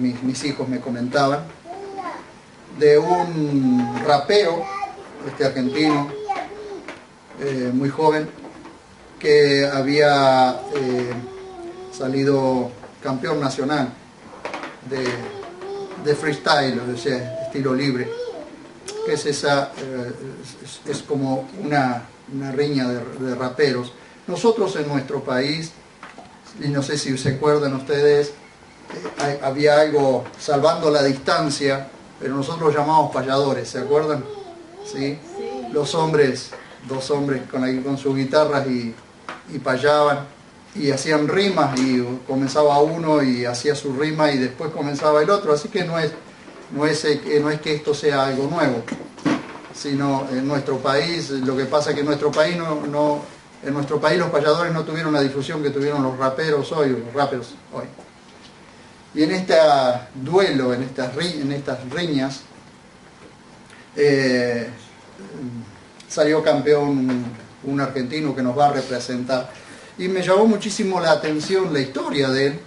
mis hijos me comentaban, de un rapero argentino, muy joven, que había salido campeón nacional de freestyle, o sea, estilo libre, que es esa, es como una riña de raperos. Nosotros en nuestro país, y no sé si se acuerdan ustedes, había algo, salvando la distancia, pero nosotros lo llamamos payadores, ¿se acuerdan? ¿Sí? Los hombres, dos hombres con sus guitarras y payaban y hacían rimas, y comenzaba uno y hacía su rima y después comenzaba el otro, así que no es que esto sea algo nuevo, sino en nuestro país. Lo que pasa es que en nuestro país en nuestro país los payadores no tuvieron la difusión que tuvieron los raperos hoy. Y en este duelo, en estas riñas, salió campeón un argentino que nos va a representar. Y me llamó muchísimo la atención la historia de él,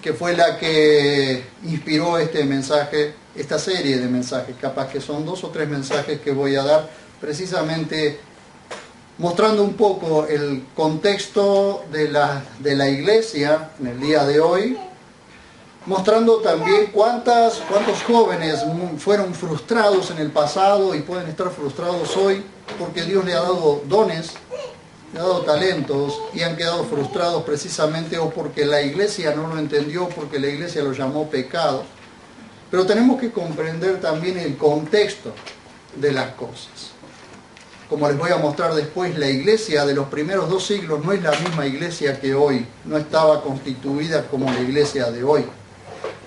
que fue la que inspiró este mensaje, esta serie de mensajes. Capaz que son 2 o 3 mensajes que voy a dar, precisamente mostrando un poco el contexto de la iglesia en el día de hoy, mostrando también cuántos jóvenes fueron frustrados en el pasado y pueden estar frustrados hoy porque Dios le ha dado dones, le ha dado talentos, y han quedado frustrados precisamente o porque la iglesia no lo entendió, porque la iglesia lo llamó pecado. Pero tenemos que comprender también el contexto de las cosas. Como les voy a mostrar después, la iglesia de los primeros 2 siglos no es la misma iglesia que hoy, no estaba constituida como la iglesia de hoy.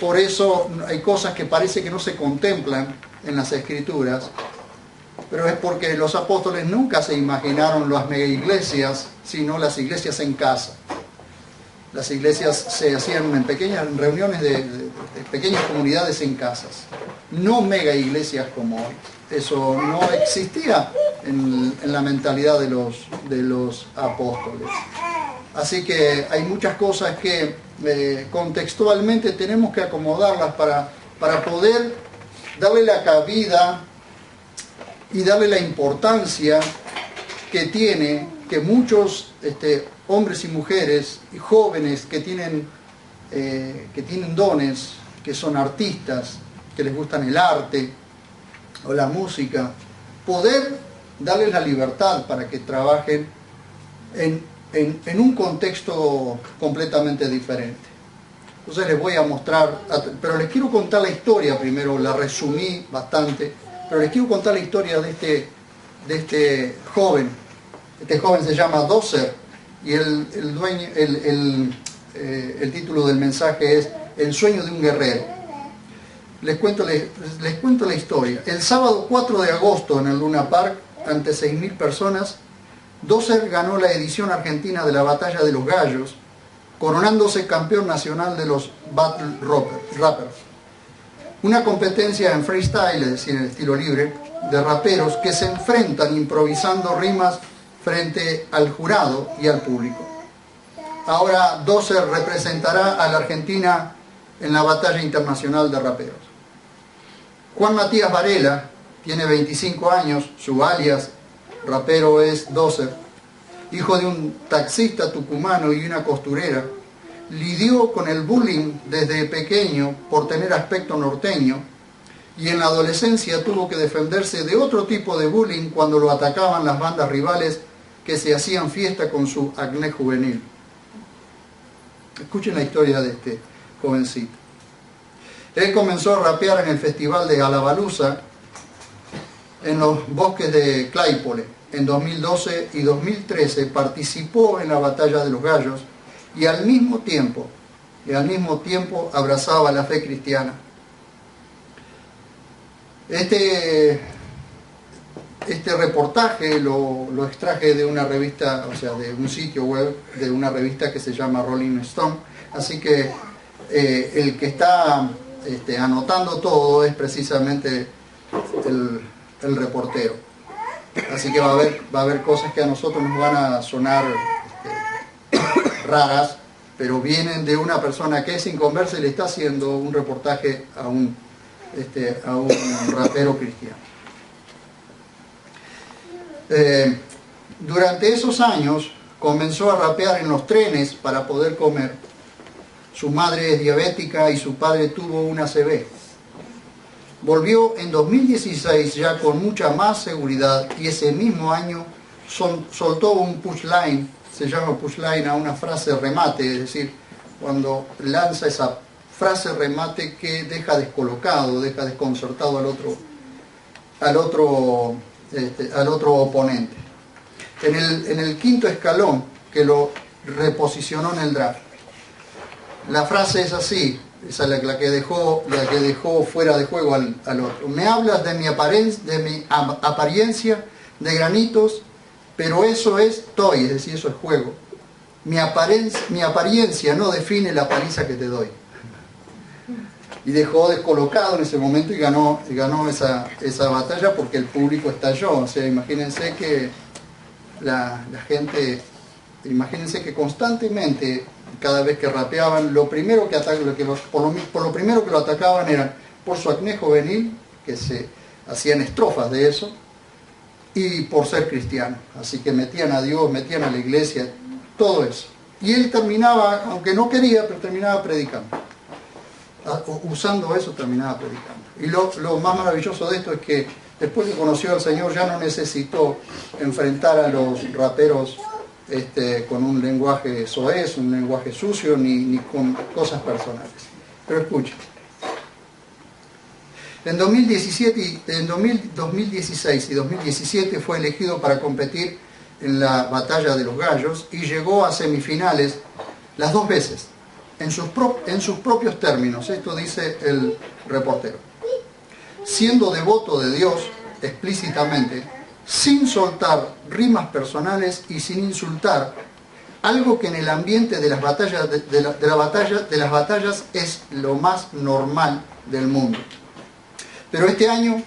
Por eso hay cosas que parece que no se contemplan en las Escrituras, pero es porque los apóstoles nunca se imaginaron las mega iglesias, sino las iglesias en casa. Las iglesias se hacían en pequeñas reuniones de pequeñas comunidades en casas, no mega iglesias como hoy. Eso no existía en la mentalidad de los apóstoles. Así que hay muchas cosas que contextualmente tenemos que acomodarlas para poder darle la cabida y darle la importancia que tiene que muchos hombres y mujeres y jóvenes que tienen dones, que son artistas, que les gustan el arte o la música, poder darles la libertad para que trabajen en un contexto completamente diferente. Entonces les voy a mostrar, pero les quiero contar la historia primero, la resumí bastante, pero les quiero contar la historia de este joven. Este joven se llama Dozer, y el título del mensaje es El sueño de un guerrero. Les cuento la historia. El sábado 4 de agosto en el Luna Park, ante 6.000 personas, Dozer ganó la edición argentina de la Batalla de los Gallos, coronándose campeón nacional de los Battle Rappers. Una competencia en freestyle, es decir, en estilo libre, de raperos que se enfrentan improvisando rimas frente al jurado y al público. Ahora Dozer representará a la Argentina en la Batalla Internacional de Raperos. Juan Matías Varela tiene 25 años, su alias rapero es Dozer, hijo de un taxista tucumano y una costurera. Lidió con el bullying desde pequeño por tener aspecto norteño, y en la adolescencia tuvo que defenderse de otro tipo de bullying cuando lo atacaban las bandas rivales que se hacían fiesta con su acné juvenil. Escuchen la historia de este jovencito. Él comenzó a rapear en el festival de Alabaluza en los bosques de Claypole. En 2012 y 2013 participó en la Batalla de los Gallos y al mismo tiempo abrazaba la fe cristiana. Este reportaje lo extraje de una revista, o sea, de un sitio web de una revista que se llama Rolling Stone. Así que el que está anotando todo es precisamente el reportero. Así que va a haber cosas que a nosotros nos van a sonar raras, pero vienen de una persona que es inconversa y le está haciendo un reportaje a un rapero cristiano. Durante esos años comenzó a rapear en los trenes para poder comer. Su madre es diabética y su padre tuvo una ACV. Volvió en 2016 ya con mucha más seguridad y ese mismo año soltó un punchline, se llama punchline a una frase remate, es decir, cuando lanza esa frase remate que deja descolocado, deja desconcertado al otro oponente. En el quinto escalón que lo reposicionó en el draft, la frase es así, esa es la que dejó fuera de juego al otro. Me hablas de mi apariencia, de granitos, pero eso es toy, es decir, eso es juego. Mi apariencia no define la paliza que te doy. Y dejó descolocado en ese momento y ganó esa batalla porque el público estalló. O sea, imagínense que la gente, imagínense que constantemente, cada vez que rapeaban, lo primero que por lo primero que lo atacaban era por su acné juvenil, que se hacían estrofas de eso, y por ser cristiano. Así que metían a Dios, metían a la iglesia, todo eso. Y él terminaba, aunque no quería, pero terminaba predicando. Usando eso terminaba predicando. Y lo más maravilloso de esto es que después que conoció al Señor ya no necesitó enfrentar a los raperos con un lenguaje soez, un lenguaje sucio, ni con cosas personales. Pero escuchen. En 2016 y 2017 fue elegido para competir en la Batalla de los Gallos y llegó a semifinales las dos veces, en sus propios términos. Esto dice el reportero. Siendo devoto de Dios explícitamente, sin soltar rimas personales y sin insultar, algo que en el ambiente de las batallas, de las batallas es lo más normal del mundo. Pero este año,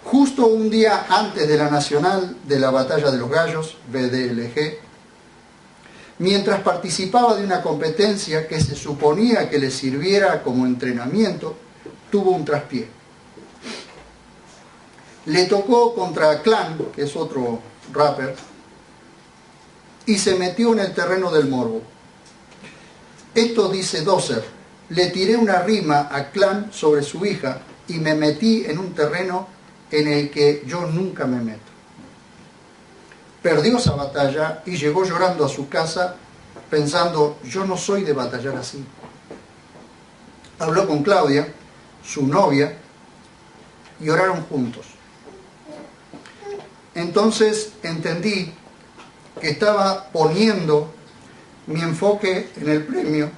justo un día antes de la nacional de la Batalla de los Gallos, BDLG, mientras participaba de una competencia que se suponía que le sirviera como entrenamiento, tuvo un traspié. Le tocó contra Clan, que es otro rapper, y se metió en el terreno del morbo. Esto dice Dozer. Le tiré una rima a Clan sobre su hija y me metí en un terreno en el que yo nunca me meto. Perdió esa batalla y llegó llorando a su casa pensando, yo no soy de batallar así. Habló con Claudia, su novia, y oraron juntos. Entonces entendí que estaba poniendo mi enfoque en el premio.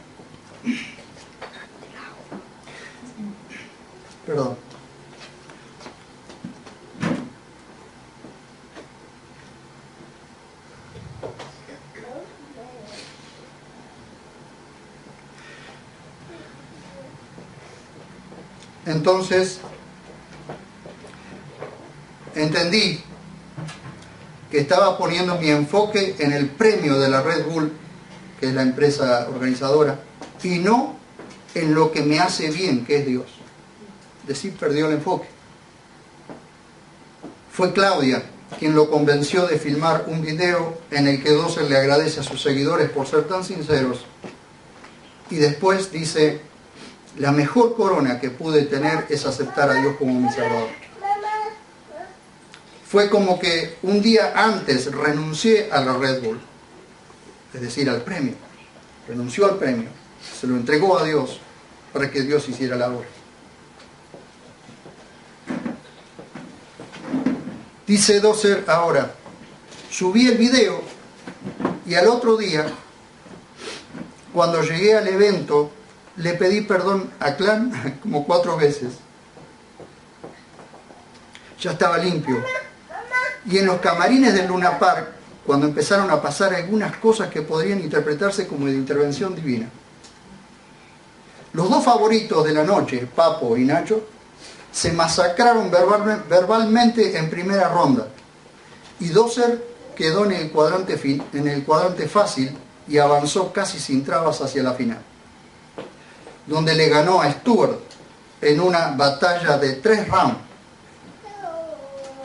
Perdón. Entonces, entendí que estaba poniendo mi enfoque en el premio de la Red Bull, que es la empresa organizadora, y no en lo que me hace bien, que es Dios. Es decir, perdió el enfoque. Fue Claudia quien lo convenció de filmar un video en el que Dozer le agradece a sus seguidores por ser tan sinceros. Y después dice, la mejor corona que pude tener es aceptar a Dios como mi Salvador. Fue como que un día antes renuncié a la Red Bull, es decir, al premio. Renunció al premio, se lo entregó a Dios para que Dios hiciera la obra. Dice Dozer ahora, subí el video y al otro día, cuando llegué al evento, le pedí perdón a Clan como 4 veces. Ya estaba limpio. Y en los camarines del Luna Park, cuando empezaron a pasar algunas cosas que podrían interpretarse como de intervención divina. Los dos favoritos de la noche, Papo y Nacho, se masacraron verbalmente en primera ronda. Y Dozer quedó en el cuadrante fácil y avanzó casi sin trabas hacia la final, donde le ganó a Stuart en una batalla de 3 rounds.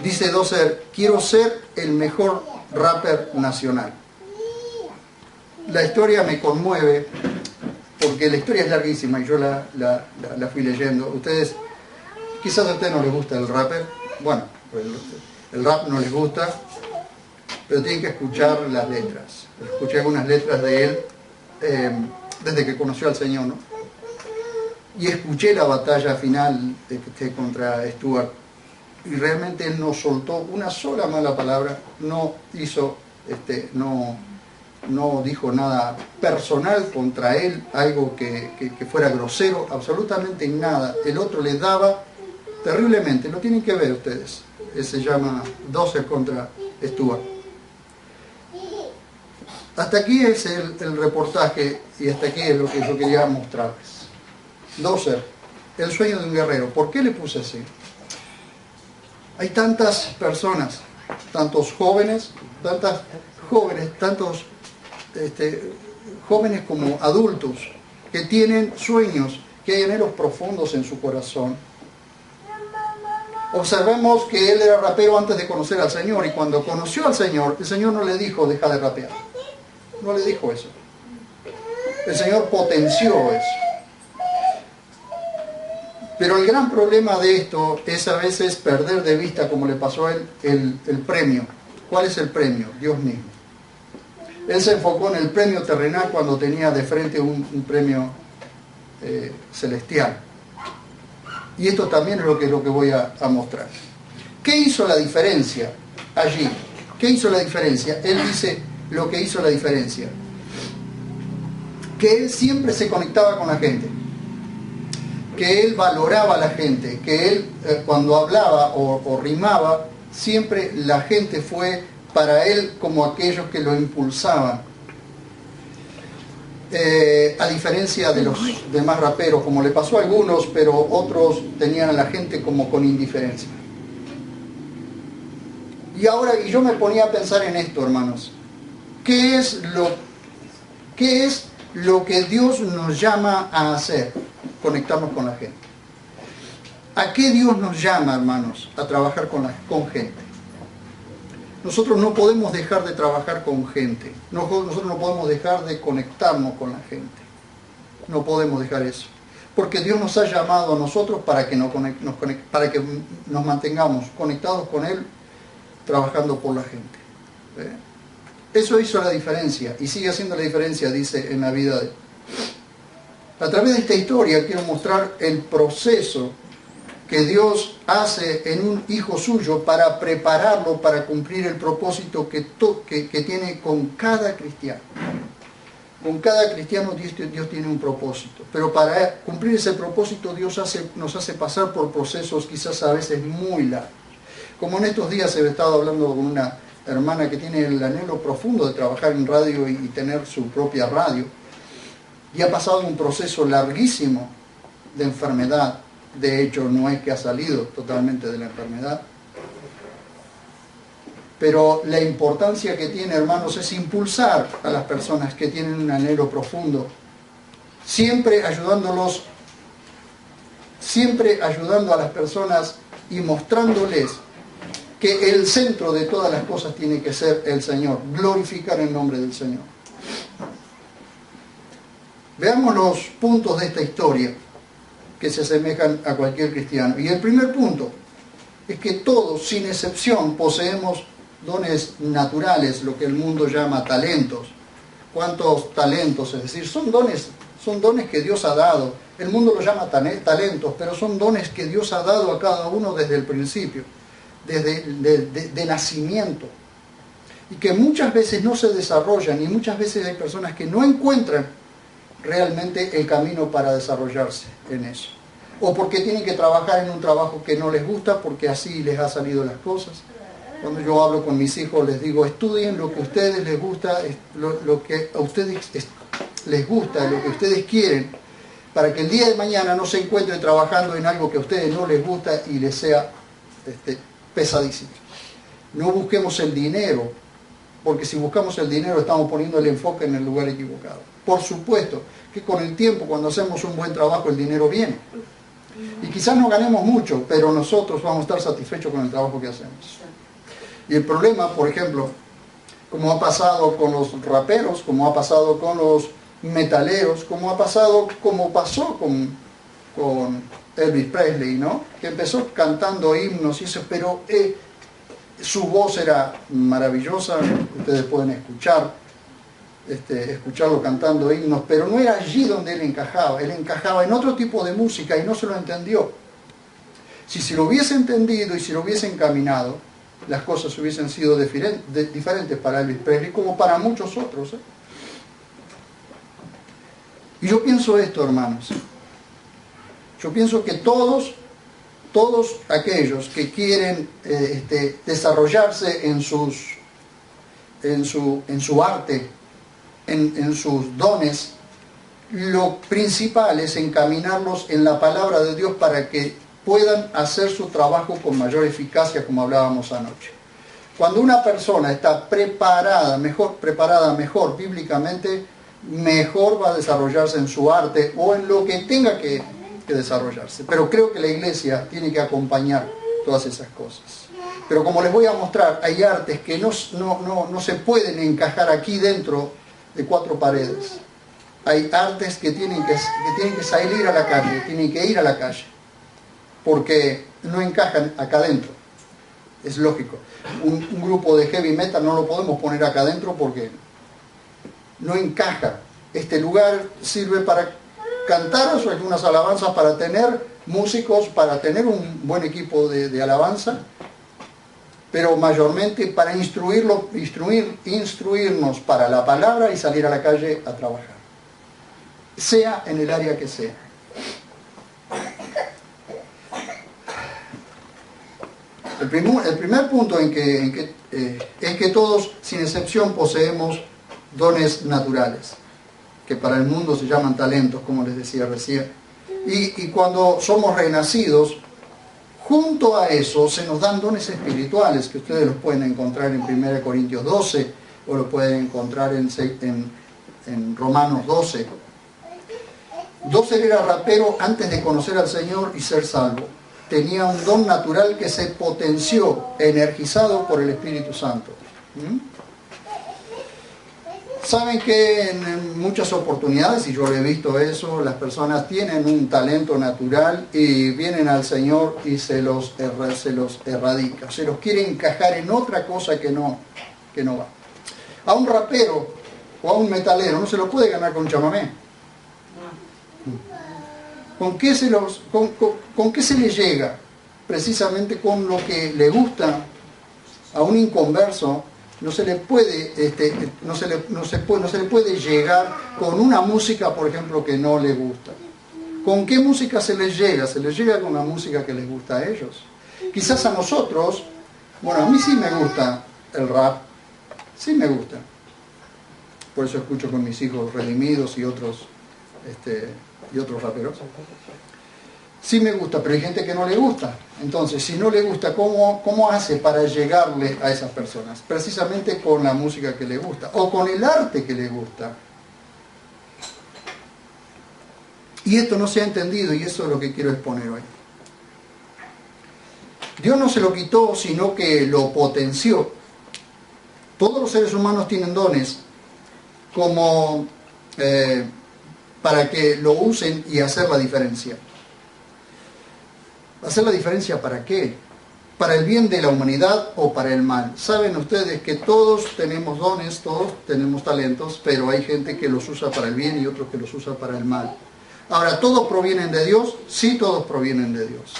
Dice Dozer: quiero ser el mejor rapper nacional. La historia me conmueve porque la historia es larguísima y yo la fui leyendo. Ustedes, quizás a ustedes no les gusta el rapper, bueno, el rap no les gusta, pero tienen que escuchar las letras. Escuché algunas letras de él desde que conoció al Señor, ¿no? Y escuché la batalla final contra Stuart, y realmente él no soltó una sola mala palabra, no hizo, no dijo nada personal contra él, algo que fuera grosero, absolutamente nada. El otro le daba terriblemente, lo tienen que ver ustedes. Se llama Dozer contra Stuart. Hasta aquí es el reportaje, y hasta aquí es lo que yo quería mostrarles. Dozer, el sueño de un guerrero. ¿Por qué le puse así? Hay tantas personas, tantos jóvenes, tantos jóvenes como adultos, que tienen sueños, que hay anhelos profundos en su corazón. Observemos que él era rapero antes de conocer al Señor, y cuando conoció al Señor, el Señor no le dijo deja de rapear. No le dijo eso. El Señor potenció eso. Pero el gran problema de esto es a veces perder de vista, como le pasó a él, el premio. ¿Cuál es el premio? Dios mismo. Él se enfocó en el premio terrenal cuando tenía de frente un premio celestial. Y esto también es lo que voy a mostrar. ¿Qué hizo la diferencia allí? ¿Qué hizo la diferencia? Él dice lo que hizo la diferencia. Que él siempre se conectaba con la gente. Que él valoraba a la gente. Que él cuando hablaba o rimaba, siempre la gente fue para él como aquellos que lo impulsaban. A diferencia de los demás raperos, como le pasó a algunos, pero otros tenían a la gente como con indiferencia. Y ahora, yo me ponía a pensar en esto, hermanos. ¿Qué es lo que Dios nos llama a hacer? Conectarnos con la gente. ¿A qué Dios nos llama, hermanos? A trabajar con gente. Nosotros no podemos dejar de trabajar con gente. Nosotros no podemos dejar de conectarnos con la gente. No podemos dejar eso. Porque Dios nos ha llamado a nosotros para que nos mantengamos conectados con Él, trabajando por la gente. Eso hizo la diferencia y sigue haciendo la diferencia, dice, en la vida de él. A través de esta historia quiero mostrar el proceso que Dios hace en un hijo suyo para prepararlo para cumplir el propósito que tiene con cada cristiano. Con cada cristiano Dios tiene un propósito, pero para cumplir ese propósito Dios nos hace pasar por procesos quizás a veces muy largos. Como en estos días he estado hablando con una hermana que tiene el anhelo profundo de trabajar en radio y tener su propia radio, y ha pasado un proceso larguísimo de enfermedad. De hecho, no es que ha salido totalmente de la enfermedad. Pero la importancia que tiene, hermanos, es impulsar a las personas que tienen un anhelo profundo, siempre ayudando a las personas y mostrándoles que el centro de todas las cosas tiene que ser el Señor, glorificar el nombre del Señor. Veamos los puntos de esta historia que se asemejan a cualquier cristiano. Y el primer punto es que todos, sin excepción, poseemos dones naturales, lo que el mundo llama talentos. ¿Cuántos talentos? Es decir, son dones que Dios ha dado. El mundo lo llama talentos, pero son dones que Dios ha dado a cada uno desde el principio, desde de nacimiento. Y que muchas veces no se desarrollan, y muchas veces hay personas que no encuentran realmente el camino para desarrollarse en eso. O porque tienen que trabajar en un trabajo que no les gusta, porque así les ha salido las cosas. Cuando yo hablo con mis hijos les digo, estudien lo que a ustedes les gusta, lo que a ustedes les gusta, lo que ustedes quieren, para que el día de mañana no se encuentren trabajando en algo que a ustedes no les gusta y les sea pesadísimo. No busquemos el dinero porque si buscamos el dinero estamos poniendo el enfoque en el lugar equivocado. Por supuesto que con el tiempo, cuando hacemos un buen trabajo, el dinero viene. Y quizás no ganemos mucho, pero nosotros vamos a estar satisfechos con el trabajo que hacemos. Y el problema, por ejemplo, como ha pasado con los raperos, como ha pasado con los metaleros, como pasó con Elvis Presley, ¿no? Que empezó cantando himnos y eso, pero su voz era maravillosa, ustedes pueden escucharlo cantando himnos, pero no era allí donde él encajaba en otro tipo de música y no se lo entendió. Si se lo hubiese entendido y si lo hubiese encaminado, las cosas hubiesen sido diferentes para Elvis Presley como para muchos otros. Y yo pienso esto, hermanos. Yo pienso que todos aquellos que quieren desarrollarse en su arte, en sus dones, lo principal es encaminarlos en la palabra de Dios para que puedan hacer su trabajo con mayor eficacia, como hablábamos anoche. Cuando una persona está preparada mejor bíblicamente, mejor va a desarrollarse en su arte o en lo que tenga que desarrollarse. Pero creo que la iglesia tiene que acompañar todas esas cosas. Pero como les voy a mostrar, hay artes que no se pueden encajar aquí dentro de cuatro paredes. Hay artes que tienen que salir a la calle, tienen que ir a la calle, porque no encajan acá adentro. Es lógico. Un grupo de heavy metal no lo podemos poner acá adentro porque no encaja. Este lugar sirve para cantar algunas alabanzas, para tener músicos, para tener un buen equipo de alabanza, pero mayormente para instruirnos para la palabra y salir a la calle a trabajar, sea en el área que sea. El primer punto es que todos, sin excepción, poseemos dones naturales, que para el mundo se llaman talentos, como les decía recién. Y cuando somos renacidos, junto a eso se nos dan dones espirituales, que ustedes los pueden encontrar en 1 Corintios 12, o lo pueden encontrar en Romanos 12. Dosser era rapero antes de conocer al Señor y ser salvo. Tenía un don natural que se potenció, energizado por el Espíritu Santo. Saben que en muchas oportunidades, y yo lo he visto eso, las personas tienen un talento natural y vienen al Señor y se los erradica, se los quiere encajar en otra cosa que no va. A un rapero o a un metalero no se lo puede ganar con chamamé. ¿Con qué se le llega? Precisamente con lo que le gusta. A un inconverso no se le puede llegar con una música, por ejemplo, que no le gusta. ¿Con qué música se les llega? Se les llega con la música que les gusta a ellos. Quizás a nosotros, bueno, a mí sí me gusta el rap, sí me gusta. Por eso escucho con mis hijos Redimidos y otros raperos. Sí me gusta, pero hay gente que no le gusta. Entonces, si no le gusta, ¿cómo hace para llegarle a esas personas? Precisamente con la música que le gusta, o con el arte que le gusta. Y esto no se ha entendido, y eso es lo que quiero exponer hoy. Dios no se lo quitó, sino que lo potenció. Todos los seres humanos tienen dones, como para que lo usen y hacer la diferencia. ¿Hacer la diferencia para qué? ¿Para el bien de la humanidad o para el mal? Saben ustedes que todos tenemos dones, todos tenemos talentos, pero hay gente que los usa para el bien y otros que los usa para el mal. Ahora, ¿todos provienen de Dios? Sí, todos provienen de Dios.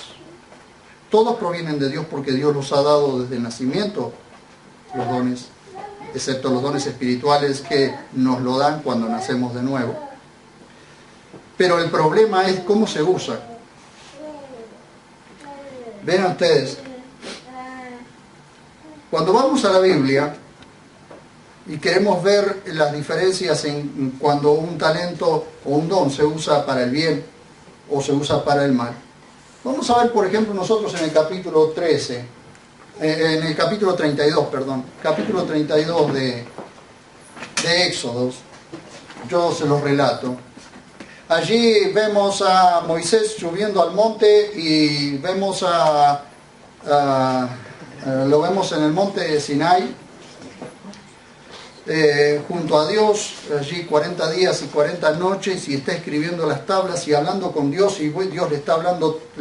Todos provienen de Dios porque Dios los ha dado desde el nacimiento, los dones, excepto los dones espirituales que nos lo dan cuando nacemos de nuevo. Pero el problema es cómo se usa. Vean ustedes, cuando vamos a la Biblia y queremos ver las diferencias en cuando un talento o un don se usa para el bien o se usa para el mal, vamos a ver, por ejemplo, nosotros en el capítulo 13 en el capítulo 32, perdón, capítulo 32 de Éxodos, yo se los relato. Allí vemos a Moisés subiendo al monte y vemos lo vemos en el monte de Sinai, junto a Dios, allí 40 días y 40 noches, y está escribiendo las tablas y hablando con Dios, y Dios le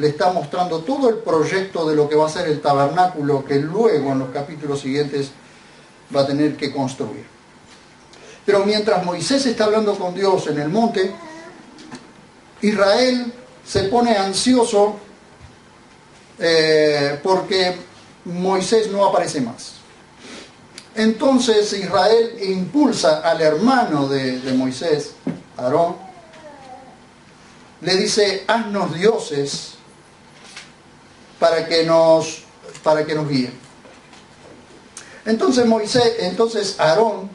está mostrando todo el proyecto de lo que va a ser el tabernáculo, que luego en los capítulos siguientes va a tener que construir. Pero mientras Moisés está hablando con Dios en el monte, Israel se pone ansioso porque Moisés no aparece más. Entonces Israel impulsa al hermano de Moisés, Aarón, le dice: haznos dioses para que nos guíen. Entonces Aarón,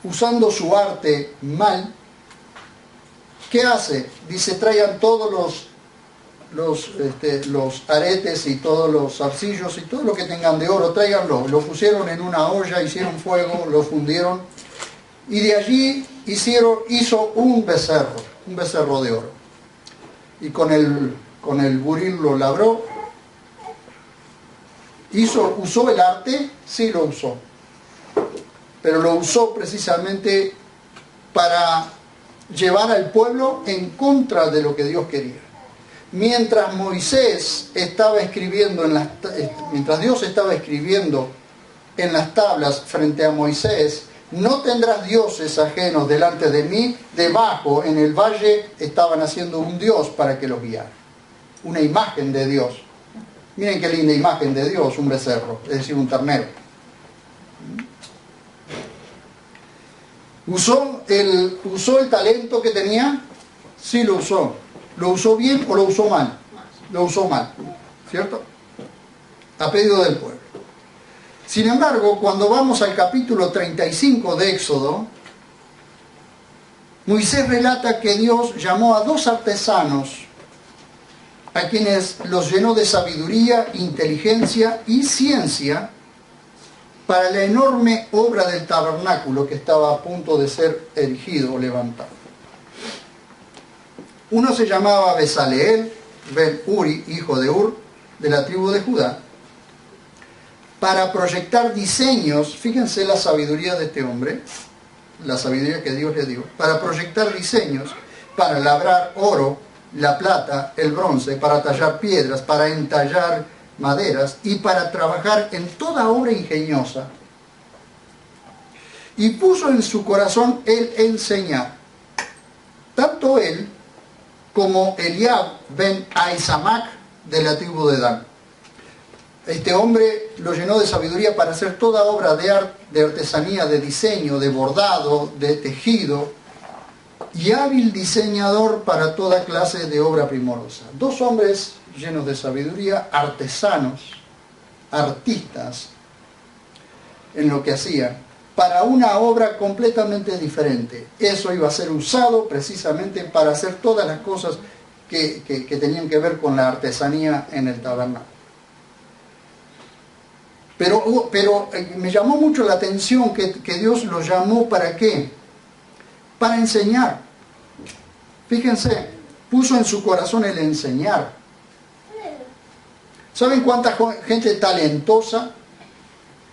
usando su arte mal, ¿qué hace? Dice: traigan todos los aretes y todos los zarcillos y todo lo que tengan de oro, tráiganlo. Lo pusieron en una olla, hicieron fuego, lo fundieron, y de allí hizo un becerro de oro. Y con el buril lo labró. ¿Usó el arte? Sí, lo usó. Pero lo usó precisamente para llevar al pueblo en contra de lo que Dios quería. Mientras Dios estaba escribiendo en las tablas frente a Moisés: no tendrás dioses ajenos delante de mí. Debajo, en el valle, estaban haciendo un dios para que los guiara. Una imagen de Dios. Miren qué linda imagen de Dios, un becerro, es decir, un ternero. ¿Usó el talento que tenía? Sí, lo usó. ¿Lo usó bien o lo usó mal? Lo usó mal, ¿cierto? A pedido del pueblo. Sin embargo, cuando vamos al capítulo 35 de Éxodo, Moisés relata que Dios llamó a 2 artesanos, a quienes los llenó de sabiduría, inteligencia y ciencia para la enorme obra del tabernáculo que estaba a punto de ser erigido o levantado. Uno se llamaba Bezaleel ben Uri, hijo de Ur, de la tribu de Judá, para proyectar diseños. Fíjense la sabiduría de este hombre, la sabiduría que Dios le dio, para proyectar diseños, para labrar oro, la plata, el bronce, para tallar piedras, para entallar maderas y para trabajar en toda obra ingeniosa. Y puso en su corazón el enseñar, tanto él como Eliab ben Ahisamac, de la tribu de Dan. Este hombre lo llenó de sabiduría para hacer toda obra de artesanía, de diseño, de bordado, de tejido, y hábil diseñador para toda clase de obra primorosa. 2 hombres llenos de sabiduría, artesanos, artistas en lo que hacían, para una obra completamente diferente. Eso iba a ser usado precisamente para hacer todas las cosas que tenían que ver con la artesanía en el tabernáculo. Pero me llamó mucho la atención que Dios los llamó, ¿para qué? Para enseñar. Fíjense, puso en su corazón el enseñar. ¿Saben cuánta gente talentosa?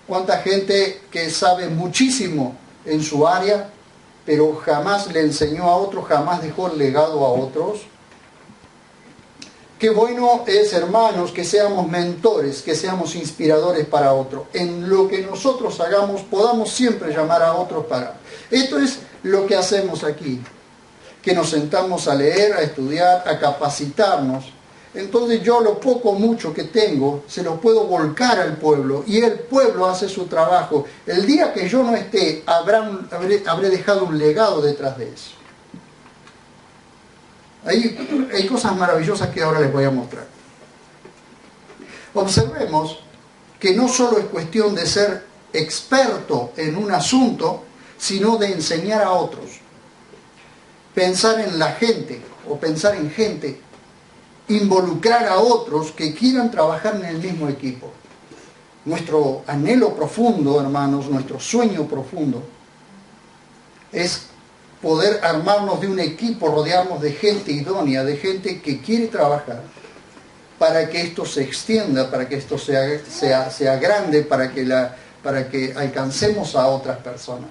¿Cuánta gente que sabe muchísimo en su área, pero jamás le enseñó a otros, jamás dejó el legado a otros? Qué bueno es, hermanos, que seamos mentores, que seamos inspiradores para otros. En lo que nosotros hagamos, podamos siempre llamar a otros para. Esto es lo que hacemos aquí, que nos sentamos a leer, a estudiar, a capacitarnos. Entonces yo lo poco o mucho que tengo, se lo puedo volcar al pueblo, y el pueblo hace su trabajo. El día que yo no esté, habré dejado un legado detrás de eso. Hay cosas maravillosas que ahora les voy a mostrar. Observemos que no solo es cuestión de ser experto en un asunto, sino de enseñar a otros. Pensar en la gente, o pensar en gente, involucrar a otros que quieran trabajar en el mismo equipo. nuestro anhelo profundo, hermanos, nuestro sueño profundo, es poder armarnos de un equipo, rodearnos de gente idónea, de gente que quiere trabajar para que esto se extienda, para que esto sea grande, para que alcancemos a otras personas,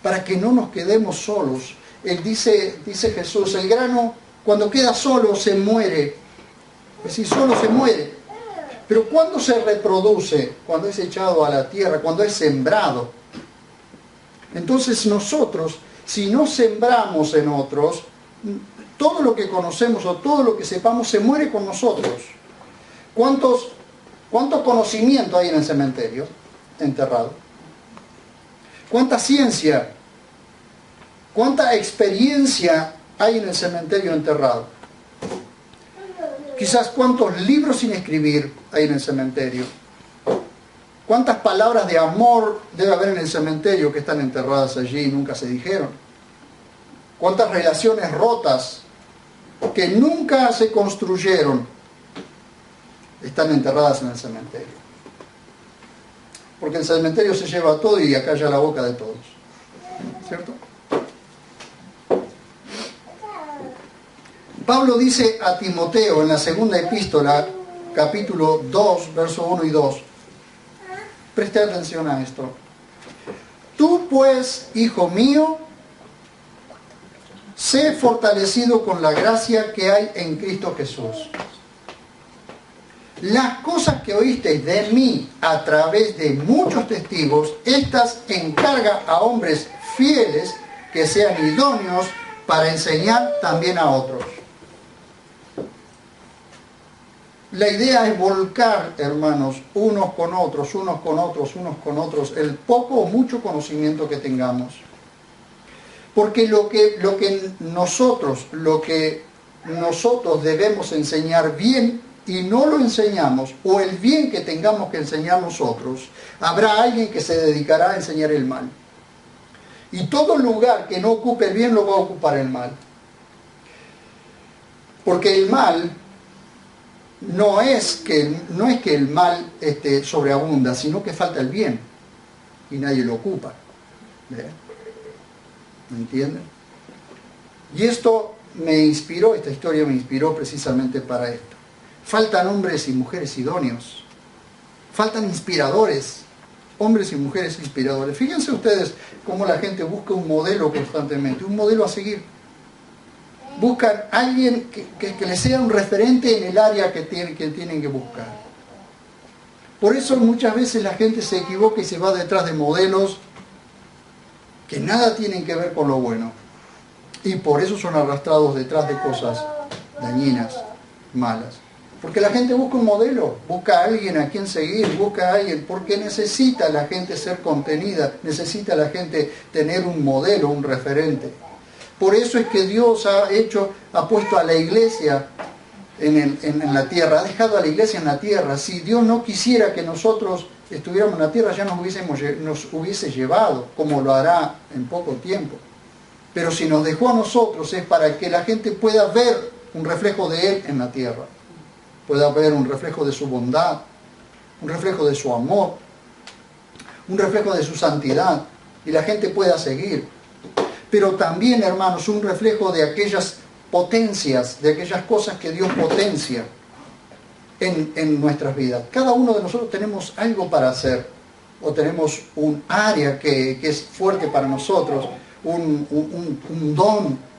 para que no nos quedemos solos. Dice Jesús, el grano cuando queda solo se muere, es decir, solo se muere. Pero cuando se reproduce, cuando es echado a la tierra, cuando es sembrado, entonces nosotros, si no sembramos en otros, todo lo que conocemos o todo lo que sepamos se muere con nosotros. ¿Cuánto conocimiento hay en el cementerio enterrado? ¿Cuánta ciencia? ¿Cuánta experiencia hay en el cementerio enterrado? Quizás cuántos libros sin escribir hay en el cementerio. ¿Cuántas palabras de amor debe haber en el cementerio que están enterradas allí y nunca se dijeron? ¿Cuántas relaciones rotas que nunca se construyeron están enterradas en el cementerio? Porque el cementerio se lleva todo y acalla la boca de todos. ¿Cierto? Pablo dice a Timoteo en la segunda epístola, capítulo 2, verso 1 y 2. Preste atención a esto. Tú pues, hijo mío, sé fortalecido con la gracia que hay en Cristo Jesús. Las cosas que oísteis de mí a través de muchos testigos, estas encarga a hombres fieles que sean idóneos para enseñar también a otros. La idea es volcar, hermanos, unos con otros, el poco o mucho conocimiento que tengamos. Porque lo que nosotros debemos enseñar bien y no lo enseñamos, o el bien que tengamos que enseñar nosotros, habrá alguien que se dedicará a enseñar el mal. Y todo lugar que no ocupe el bien lo va a ocupar el mal. Porque el mal no es que el mal sobreabunda, sino que falta el bien y nadie lo ocupa. ¿Ve? ¿Me entienden? Y esta historia me inspiró precisamente para esto. Faltan hombres y mujeres idóneos. Faltan inspiradores. Hombres y mujeres inspiradores. Fíjense ustedes cómo la gente busca un modelo constantemente, un modelo a seguir. Buscan a alguien que les sea un referente en el área que tienen que buscar. Por eso muchas veces la gente se equivoca y se va detrás de modelos que nada tienen que ver con lo bueno. Y por eso son arrastrados detrás de cosas dañinas, malas. Porque la gente busca un modelo, busca a alguien a quien seguir, busca a alguien, porque necesita la gente ser contenida, necesita la gente tener un modelo, un referente. Por eso es que Dios ha puesto a la iglesia en la tierra, ha dejado a la iglesia en la tierra. Si Dios no quisiera que nosotros estuviéramos en la tierra, ya nos hubiese llevado, como lo hará en poco tiempo. Pero si nos dejó a nosotros es para que la gente pueda ver un reflejo de Él en la tierra. Pueda ver un reflejo de su bondad, un reflejo de su amor, un reflejo de su santidad, y la gente pueda seguir. Pero también, hermanos, un reflejo de aquellas potencias, de aquellas cosas que Dios potencia en nuestras vidas. Cada uno de nosotros tenemos algo para hacer, o tenemos un área que es fuerte para nosotros, un don.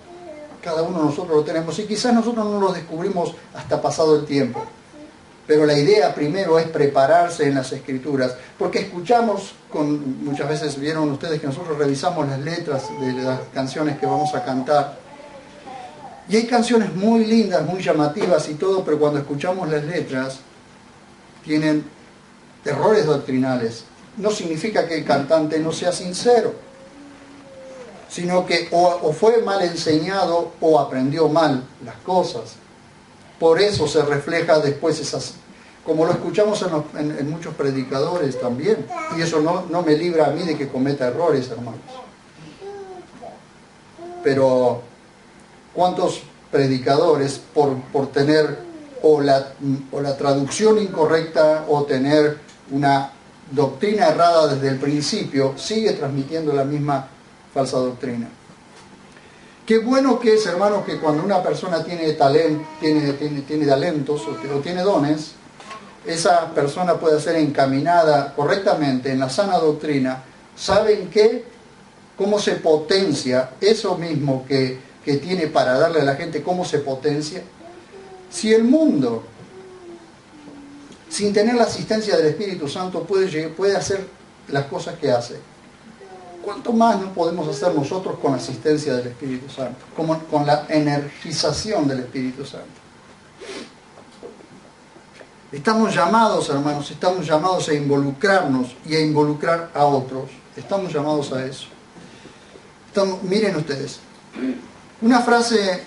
Cada uno de nosotros lo tenemos y quizás nosotros no lo descubrimos hasta pasado el tiempo. Pero la idea primero es prepararse en las Escrituras, porque escuchamos, muchas veces vieron ustedes que nosotros revisamos las letras de las canciones que vamos a cantar. Y hay canciones muy lindas, muy llamativas y todo, pero cuando escuchamos las letras tienen errores doctrinales. No significa que el cantante no sea sincero, sino que o fue mal enseñado o aprendió mal las cosas. Por eso se refleja después como lo escuchamos en muchos predicadores también. Y eso no me libra a mí de que cometa errores, hermanos. Pero ¿cuántos predicadores por tener o la traducción incorrecta o tener una doctrina errada desde el principio, sigue transmitiendo la misma falsa doctrina. Qué bueno que es, hermanos, que cuando una persona tiene talentos o tiene dones, esa persona puede ser encaminada correctamente en la sana doctrina. ¿Saben qué? Cómo se potencia eso mismo que tiene para darle a la gente, cómo se potencia. Si el mundo, sin tener la asistencia del Espíritu Santo, puede hacer las cosas que hace, ¿cuánto más no podemos hacer nosotros con la asistencia del Espíritu Santo? Con la energización del Espíritu Santo. Estamos llamados, hermanos, estamos llamados a involucrarnos y a involucrar a otros. Estamos llamados a eso. Miren ustedes, una frase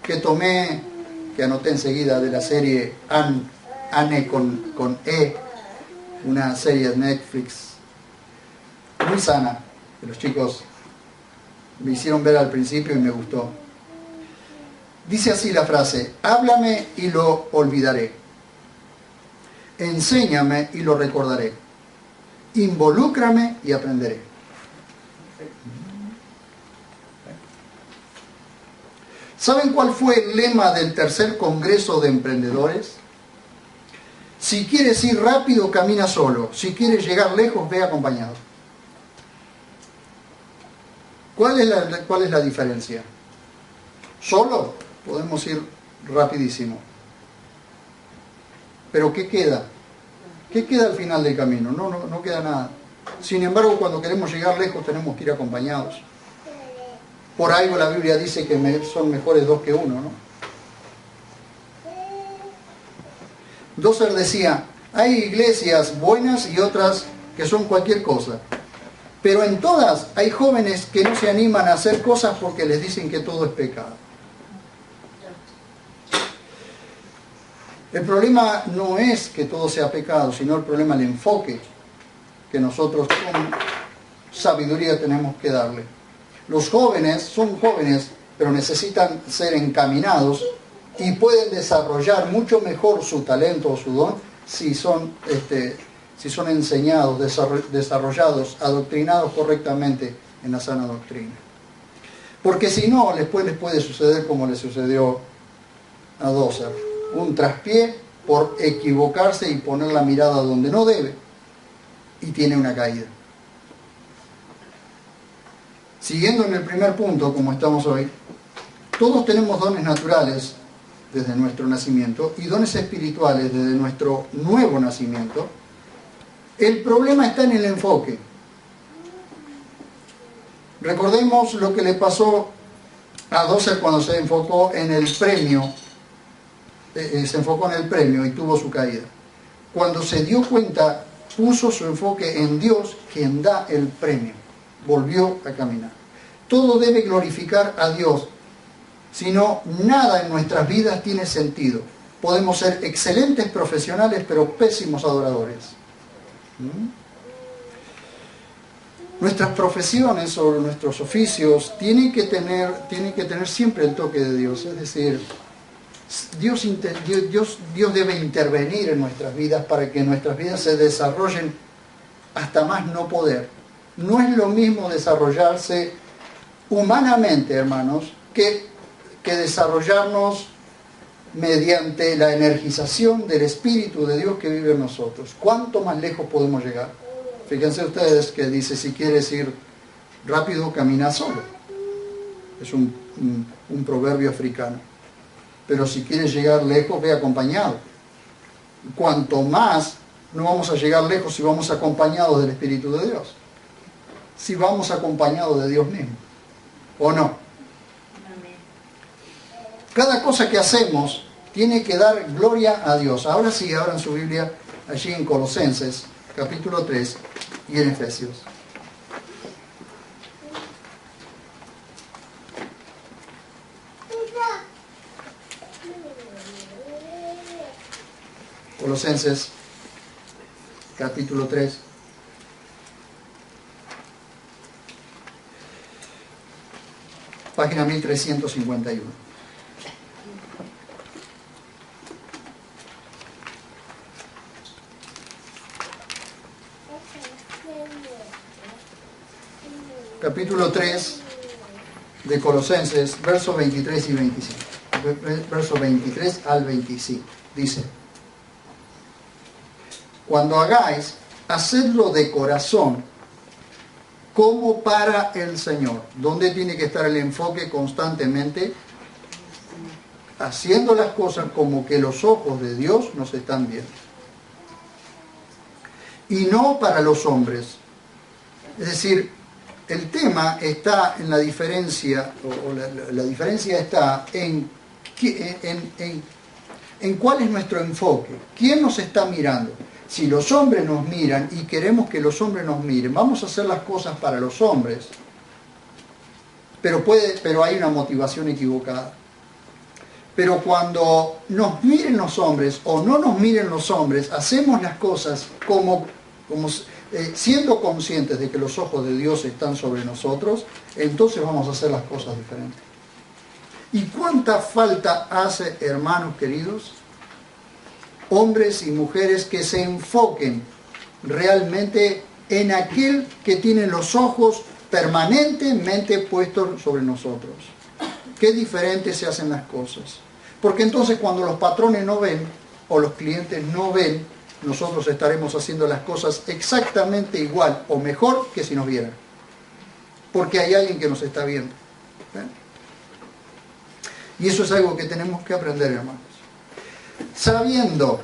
que tomé, que anoté enseguida de la serie Anne con E, una serie de Netflix, muy sana, que los chicos me hicieron ver al principio y me gustó. Dice así la frase: háblame y lo olvidaré, enséñame y lo recordaré, involúcrame y aprenderé. ¿Saben cuál fue el lema del tercer Congreso de Emprendedores? Si quieres ir rápido, camina solo. Si quieres llegar lejos, ve acompañado. ¿Cuál es la diferencia? Solo podemos ir rapidísimo. Pero ¿qué queda? ¿Qué queda al final del camino? No queda nada. Sin embargo, cuando queremos llegar lejos, tenemos que ir acompañados. Por algo la Biblia dice que son mejores dos que uno, ¿no? Dosser decía, hay iglesias buenas y otras que son cualquier cosa. Pero en todas hay jóvenes que no se animan a hacer cosas porque les dicen que todo es pecado. El problema no es que todo sea pecado, sino el problema el enfoque que nosotros con sabiduría tenemos que darle. Los jóvenes son jóvenes, pero necesitan ser encaminados y pueden desarrollar mucho mejor su talento o su don si son enseñados, desarrollados, adoctrinados correctamente en la sana doctrina. Porque si no, después les puede suceder como le sucedió a Dosser, un traspié por equivocarse y poner la mirada donde no debe, y tiene una caída. Siguiendo en el primer punto, como estamos hoy, todos tenemos dones naturales desde nuestro nacimiento y dones espirituales desde nuestro nuevo nacimiento. El problema está en el enfoque. Recordemos lo que le pasó a Dosser cuando se enfocó en el premio. Se enfocó en el premio y tuvo su caída. Cuando se dio cuenta, puso su enfoque en Dios, quien da el premio. Volvió a caminar. Todo debe glorificar a Dios. Si no, nada en nuestras vidas tiene sentido. Podemos ser excelentes profesionales, pero pésimos adoradores. Nuestras profesiones o nuestros oficios tienen que tener siempre el toque de Dios. Es decir, Dios debe intervenir en nuestras vidas para que nuestras vidas se desarrollen hasta más no poder. No es lo mismo desarrollarse humanamente, hermanos, que desarrollarnos mediante la energización del Espíritu de Dios que vive en nosotros. ¿Cuánto más lejos podemos llegar? Fíjense ustedes que dice, si quieres ir rápido, camina solo. Es un proverbio africano. Pero si quieres llegar lejos, ve acompañado. Cuanto más no vamos a llegar lejos si vamos acompañados del Espíritu de Dios. Si vamos acompañados de Dios mismo. ¿O no? Cada cosa que hacemos tiene que dar gloria a Dios. Ahora sí, abran su Biblia allí en Colosenses, capítulo 3, y en Efesios. Colosenses, capítulo 3. Página 1351. capítulo 3 de Colosenses, versos 23 y 25. Versos 23 al 25. Dice: cuando hagáis, hacedlo de corazón, como para el Señor. ¿Dónde tiene que estar el enfoque constantemente? Haciendo las cosas como que los ojos de Dios nos están viendo. Y no para los hombres. Es decir, el tema está en la diferencia, o la diferencia está en cuál es nuestro enfoque. ¿Quién nos está mirando? Si los hombres nos miran y queremos que los hombres nos miren, vamos a hacer las cosas para los hombres. Pero hay una motivación equivocada. Pero cuando nos miren los hombres o no nos miren los hombres, hacemos las cosas siendo conscientes de que los ojos de Dios están sobre nosotros, entonces vamos a hacer las cosas diferentes. ¿Y cuánta falta hace, hermanos queridos, hombres y mujeres que se enfoquen realmente en aquel que tiene los ojos permanentemente puestos sobre nosotros? Qué diferentes se hacen las cosas. Porque entonces cuando los patrones no ven o los clientes no ven, nosotros estaremos haciendo las cosas exactamente igual o mejor que si nos vieran. Porque hay alguien que nos está viendo. Y eso es algo que tenemos que aprender, hermanos. Sabiendo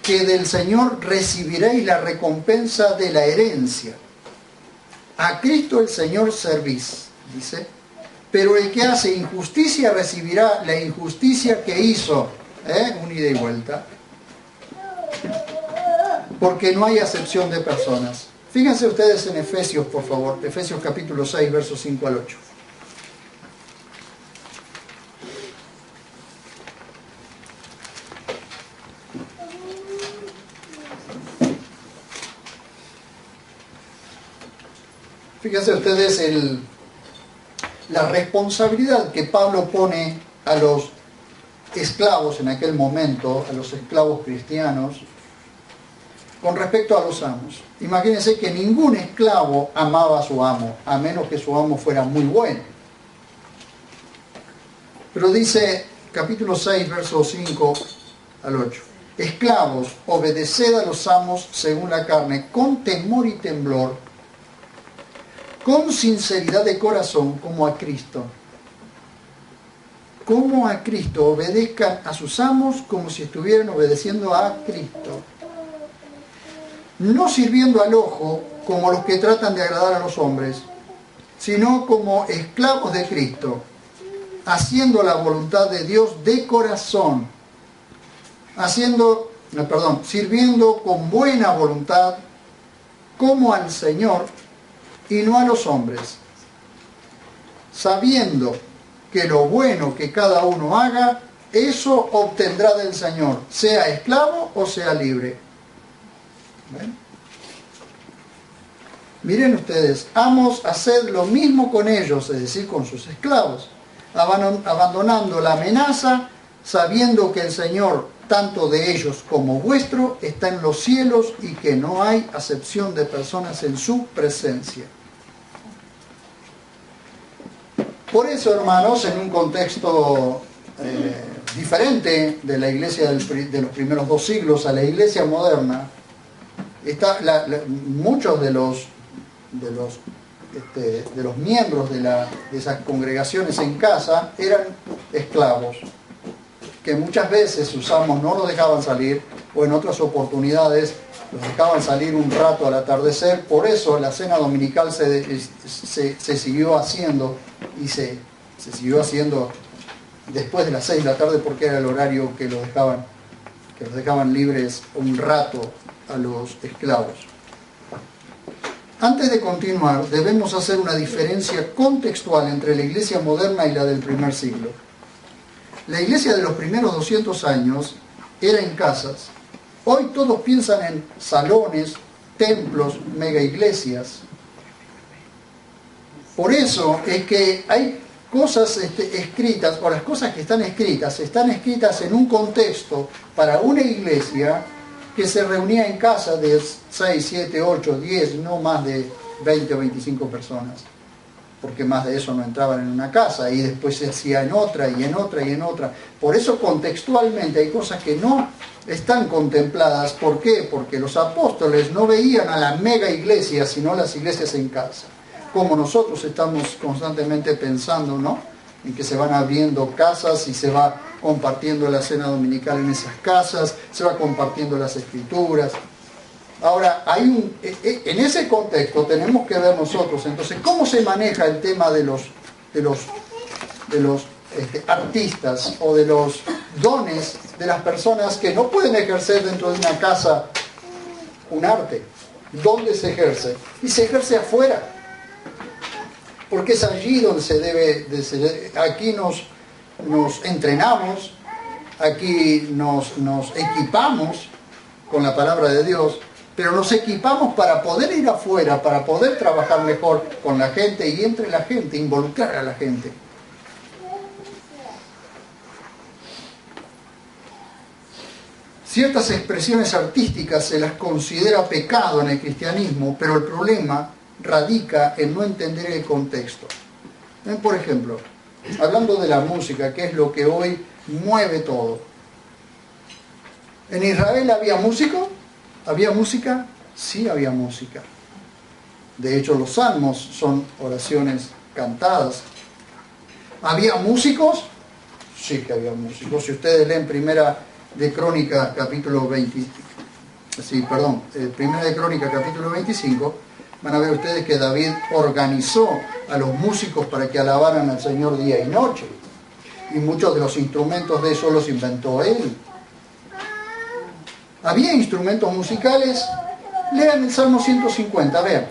que del Señor recibiréis la recompensa de la herencia. A Cristo el Señor servís, dice. Pero el que hace injusticia recibirá la injusticia que hizo. Un ida y vuelta. Porque no hay acepción de personas. Fíjense ustedes en Efesios, por favor. Efesios capítulo 6, versos 5 al 8. Fíjense ustedes la responsabilidad que Pablo pone a los esclavos en aquel momento, a los esclavos cristianos, con respecto a los amos. Imagínense que ningún esclavo amaba a su amo, a menos que su amo fuera muy bueno. Pero dice, capítulo 6, versos 5 al 8. Esclavos, obedeced a los amos según la carne, con temor y temblor, con sinceridad de corazón, como a Cristo. Como a Cristo, obedezcan a sus amos como si estuvieran obedeciendo a Cristo. No sirviendo al ojo como los que tratan de agradar a los hombres, sino como esclavos de Cristo, haciendo la voluntad de Dios de corazón, sirviendo con buena voluntad como al Señor y no a los hombres, sabiendo que lo bueno que cada uno haga, eso obtendrá del Señor, sea esclavo o sea libre. ¿Ven? Miren ustedes, amos, haced lo mismo con ellos, es decir, con sus esclavos, abandonando la amenaza, sabiendo que el Señor, tanto de ellos como vuestro, está en los cielos y que no hay acepción de personas en su presencia. Por eso, hermanos, en un contexto diferente de la iglesia de los primeros 2 siglos a la iglesia moderna, muchos de los miembros de esas congregaciones en casa eran esclavos, que muchas veces sus amos no los dejaban salir, o en otras oportunidades los dejaban salir un rato al atardecer. Por eso la cena dominical se siguió haciendo, y se siguió haciendo después de las 6 de la tarde, porque era el horario que los dejaban libres un rato a los esclavos. Antes de continuar, debemos hacer una diferencia contextual entre la iglesia moderna y la del primer siglo. La iglesia de los primeros 200 años era en casas. Hoy todos piensan en salones, templos, mega iglesias. Por eso es que hay cosas escritas, o las cosas que están escritas en un contexto para una iglesia que se reunía en casa de 6, 7, 8, 10, no más de 20 o 25 personas. porque más de eso no entraban en una casa, y después se hacía en otra, y en otra, y en otra. Por eso contextualmente hay cosas que no están contempladas. ¿Por qué? Porque los apóstoles no veían a la mega iglesia, sino las iglesias en casa. Como nosotros estamos constantemente pensando, ¿no?, en que se van abriendo casas y se va compartiendo la cena dominical en esas casas, se va compartiendo las escrituras. Ahora, en ese contexto tenemos que ver nosotros, entonces, cómo se maneja el tema de los artistas o de los dones de las personas que no pueden ejercer dentro de una casa un arte. ¿Dónde se ejerce? Y se ejerce afuera. Porque es allí donde se debe, aquí nos entrenamos, aquí nos equipamos con la palabra de Dios, pero nos equipamos para poder ir afuera, para poder trabajar mejor con la gente y entre la gente, involucrar a la gente. Ciertas expresiones artísticas se las considera pecado en el cristianismo, pero el problema radica en no entender el contexto. Por ejemplo, hablando de la música, que es lo que hoy mueve todo. ¿En Israel había músico? ¿Había música? Sí había música. De hecho, los salmos son oraciones cantadas. ¿Había músicos? Sí que había músicos. Si ustedes leen Primera de Crónicas, capítulo 25, van a ver ustedes que David organizó a los músicos para que alabaran al Señor día y noche. Y muchos de los instrumentos de eso los inventó él. ¿Había instrumentos musicales? Lean el Salmo 150, vean.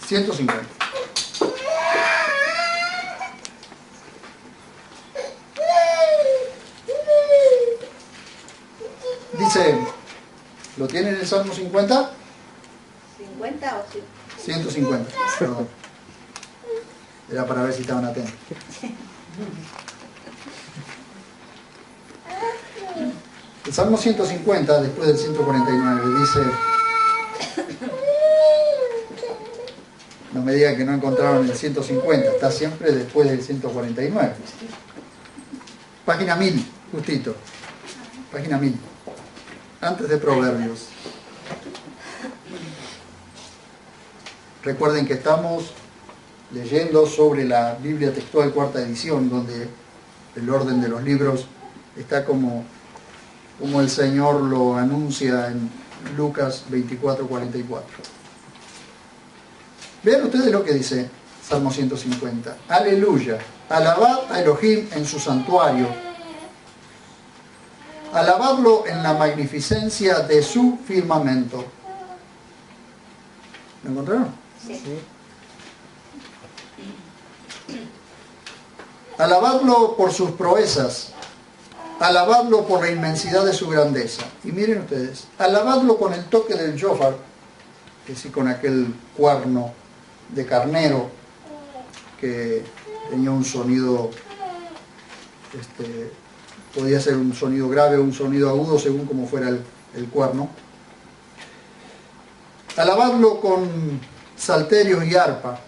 150. Dice, ¿lo tienen en el Salmo 50? 50 o 150, perdón. Era para ver si estaban atentos. El Salmo 150, después del 149, dice... No me digan que no encontraron el 150, está siempre después del 149. Página 1000, justito. Página 1000. Antes de Proverbios. Recuerden que estamos leyendo sobre la Biblia textual cuarta edición, donde el orden de los libros está como el Señor lo anuncia en Lucas 24:44. Vean ustedes lo que dice Salmo 150. Aleluya, alabad a Elohim en su santuario, alabadlo en la magnificencia de su firmamento. ¿Lo encontraron? Sí. Alabadlo por sus proezas, alabadlo por la inmensidad de su grandeza. Y miren ustedes, alabadlo con el toque del shofar, que sí, con aquel cuerno de carnero que tenía un sonido, podía ser un sonido grave o un sonido agudo según como fuera el cuerno. Alabadlo con salterios y arpa,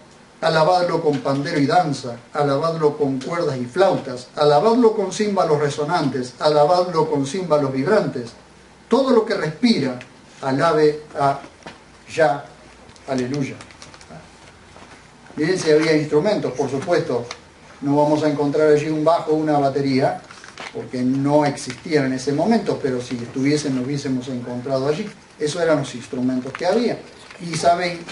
alabadlo con pandero y danza, alabadlo con cuerdas y flautas, alabadlo con címbalos resonantes, alabadlo con címbalos vibrantes. Todo lo que respira, alabe a Yah, aleluya. Miren si había instrumentos, por supuesto. No vamos a encontrar allí un bajo o una batería, porque no existían en ese momento, pero si estuviesen, lo hubiésemos encontrado allí. Esos eran los instrumentos que había. Y saben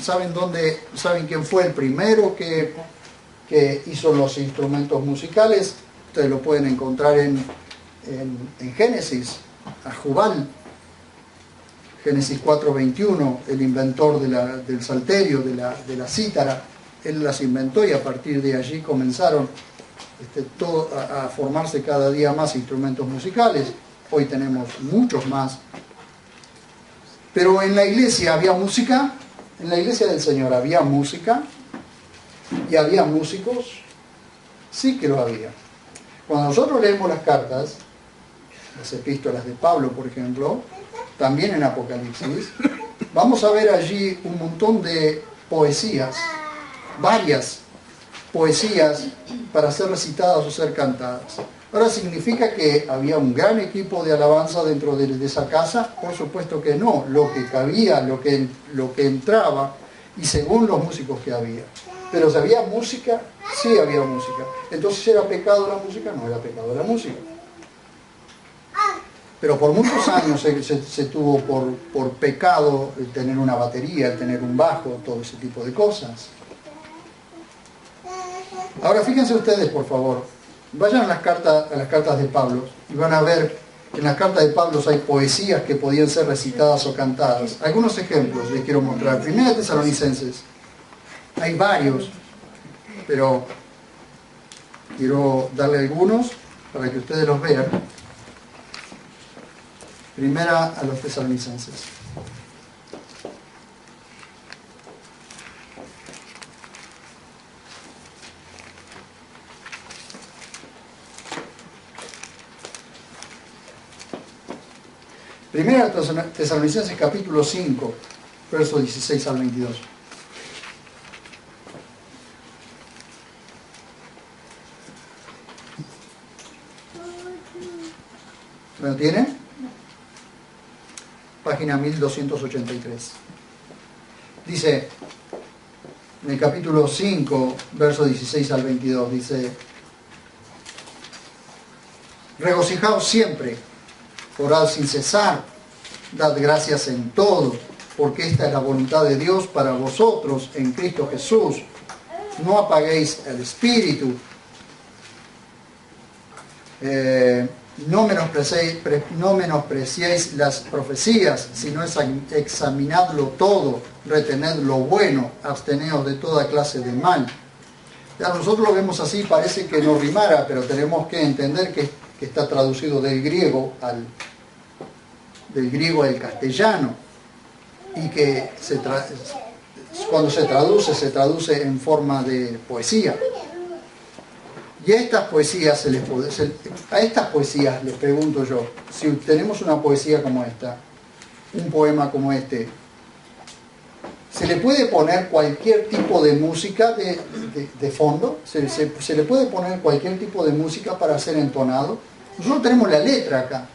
quién fue el primero que hizo los instrumentos musicales. Ustedes lo pueden encontrar en Génesis, a Jubal. Génesis 4:21, el inventor del salterio, de la cítara, él las inventó y a partir de allí comenzaron a formarse cada día más instrumentos musicales. Hoy tenemos muchos más. Pero en la iglesia había música, en la iglesia del Señor había música y había músicos, sí que lo había. Cuando nosotros leemos las cartas, las epístolas de Pablo, por ejemplo, también en Apocalipsis, vamos a ver allí un montón de poesías, varias poesías para ser recitadas o ser cantadas. Ahora, ¿significa que había un gran equipo de alabanza dentro de esa casa? Por supuesto que no. Lo que cabía, lo que entraba, y según los músicos que había. Pero si había música, sí había música. Entonces, ¿era pecado la música? No era pecado la música. Pero por muchos años se tuvo por pecado el tener una batería, el tener un bajo, todo ese tipo de cosas. Ahora, fíjense ustedes, por favor, vayan a las cartas de Pablo y van a ver que en las cartas de Pablo hay poesías que podían ser recitadas o cantadas. Algunos ejemplos les quiero mostrar. Primera de Tesalonicenses. Hay varios, pero quiero darle algunos para que ustedes los vean. Primera a los Tesalonicenses. Primera Tesalonicenses capítulo 5, versos 16 al 22. ¿Lo tienen? Página 1283. Dice, en el capítulo 5, versos 16 al 22, dice: regocijaos siempre, orad sin cesar, dad gracias en todo, porque esta es la voluntad de Dios para vosotros en Cristo Jesús. No apaguéis el espíritu, no menospreciéis las profecías, sino examinadlo todo, retened lo bueno, absteneos de toda clase de mal. Ya nosotros lo vemos así, parece que no rimara, pero tenemos que entender que está traducido del griego al castellano, y que cuando se traduce en forma de poesía. Y a estas poesías les pregunto yo, si tenemos una poesía como esta, un poema como este, ¿se le puede poner cualquier tipo de música de fondo? ¿Se le puede poner cualquier tipo de música para ser entonado? Nosotros tenemos la letra acá.